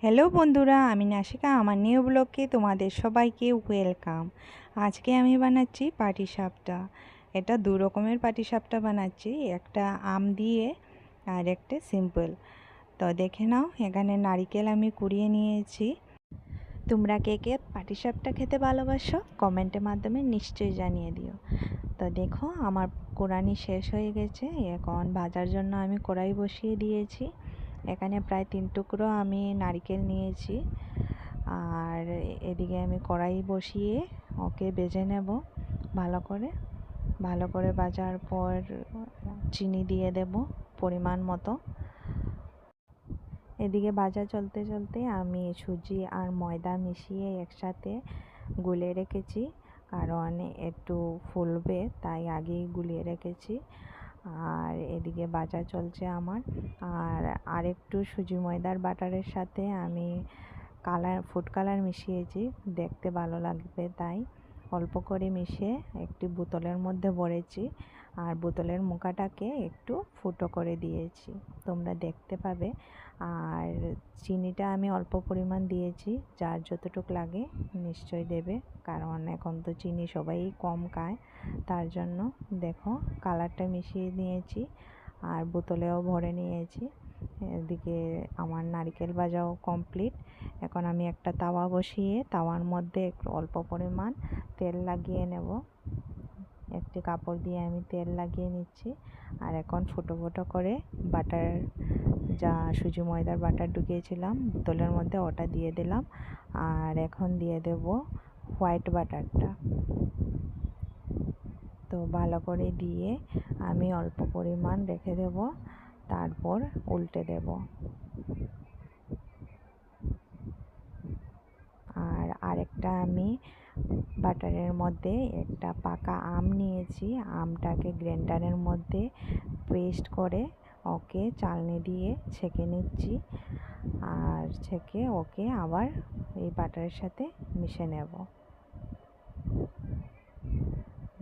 Hello বন্ধুরা, আমি নাসিকা। আমার নিউ ব্লগে তোমাদের সবাইকে ওয়েলকাম। আজকে আমি বানাচ্ছি পাটিসাপটা। এটা দু রকমের পাটিসাপটা বানাচ্ছি, একটা আম দিয়ে আর একটা সিম্পল। তো দেখে নাও, এখানে নারকেল আমি কুড়িয়ে নিয়েছি। তোমরা কে কে পাটিসাপটা খেতে ভালোবাসো কমেন্টের মাধ্যমে নিশ্চয়ই জানিয়ে দিও। তো দেখো, আমার কোরানি শেষ হয়ে গেছে। এখন ভাজার জন্য আমি কড়াই বসিয়ে দিয়েছি। এখানে প্রায় 3 টুকরো আমি নারকেল নিয়েছি, আর এদিকে আমি কড়াই বসিয়ে ওকে ভেজে নেব ভালো করে ভাজার পর চিনি দিয়ে দেব পরিমাণ মতো। এদিকে ভাজা চলতে চলতে আমি সুজি আর ময়দা মিশিয়ে একসাথে গুলে রেখেছি, কারণ একটু ফুলবে তাই আগেই গুলিয়ে রেখেছি। আর এদিকে ভাজা চলছে আমার। আর আরেকটু সুজি ময়দার বাটারের সাথে আমি ফুড কালার মিশিয়েছি, দেখতে ভালো লাগবে তাই অল্প করে মিশিয়ে একটি বোতলের মধ্যে ভরেছি। আর বোতলের মুখাটাকে একটু ফুটো করে দিয়েছি, তোমরা দেখতে পাবে। আর চিনিটা আমি অল্প পরিমাণ দিয়েছি, যার যতটুকু লাগে নিশ্চয়ই দেবে, কারণ এখন তো চিনি সবাই কম খায়, তার জন্য। দেখো, কালারটা মিশিয়ে নিয়েছি আর বোতলেও ভরে নিয়েছি। এদিকে আমার নারকেল ভাজাও কমপ্লিট। এখন আমি একটা তাওয়া বসিয়ে তাওয়ার মধ্যে একটু অল্প পরিমাণ তেল লাগিয়ে নেব। একটি কাপড় দিয়ে আমি তেল লাগিয়ে নিচ্ছি। আর এখন ফুটো ফুটো করে বাটার, যা সুজি ময়দার বাটার ঢুকিয়েছিলাম বোতলের মধ্যে, ওটা দিয়ে দিলাম। আর এখন দিয়ে দেব হোয়াইট বাটারটা। তো ভালো করে দিয়ে আমি অল্প পরিমাণ রেখে দেব, তারপর উল্টে দেব। আর আরেকটা আমি বাটারের মধ্যে একটা পাকা আম নিয়েছি, আমটাকে গ্রাইন্ডারের মধ্যে পেস্ট করে ওকে চালনি দিয়ে ছেঁকে নিচ্ছি। আর ছেঁকে ওকে আবার এই বাটারের সাথে মিশে নেব।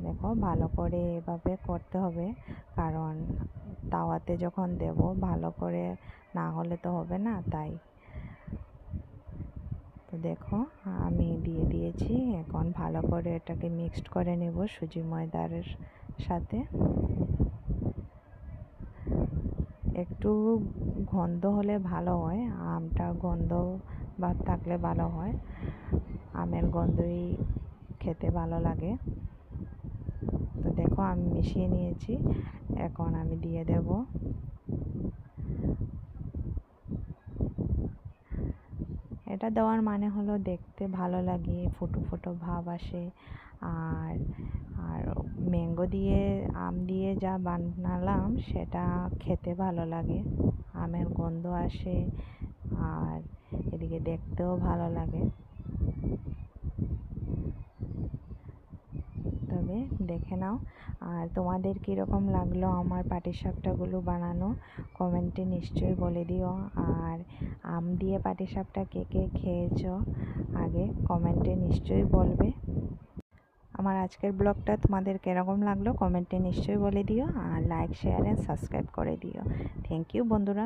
দেখো, ভালো করে এভাবে করতে হবে, কারণ তাওয়াতে যখন দেব ভালো করে না হলে তো হবে না, তাই। তো দেখো, আমি দিয়ে দিয়েছি। এখন ভালো করে এটাকে মিক্সড করে নেব সুজি ময়দার সাথে। একটু গন্ধ হলে ভালো হয়, আমটা গন্ধ ভাব থাকলে ভালো হয়, আমের গন্ধই খেতে ভালো লাগে। তো দেখো, আমি মিশিয়ে নিয়েছি, এখন আমি দিয়ে দেব। এটা দেওয়ার মানে হলো দেখতে ভালো লাগে, ফুটো ফুটো ভাব আসে। আর আর ম্যাঙ্গো দিয়ে, আম দিয়ে যা বানালাম সেটা খেতে ভালো লাগে, আমের গন্ধ আসে আর এদিকে দেখতেও ভালো লাগে। তবে দেখে নাও, আর তোমাদের কীরকম লাগলো আমার পাটিসাপটাগুলো বানানো কমেন্টে নিশ্চয়ই বলে দিও। আর আম দিয়ে পাটিসাপটা কে কে খেয়েছো আগে কমেন্টে নিশ্চয়ই বলবে। আমার আজকের ব্লগটা তোমাদের কীরকম লাগলো কমেন্টে নিশ্চয়ই বলে দিও, আর লাইক শেয়ার অ্যান্ড সাবস্ক্রাইব করে দিও। থ্যাংক ইউ বন্ধুরা।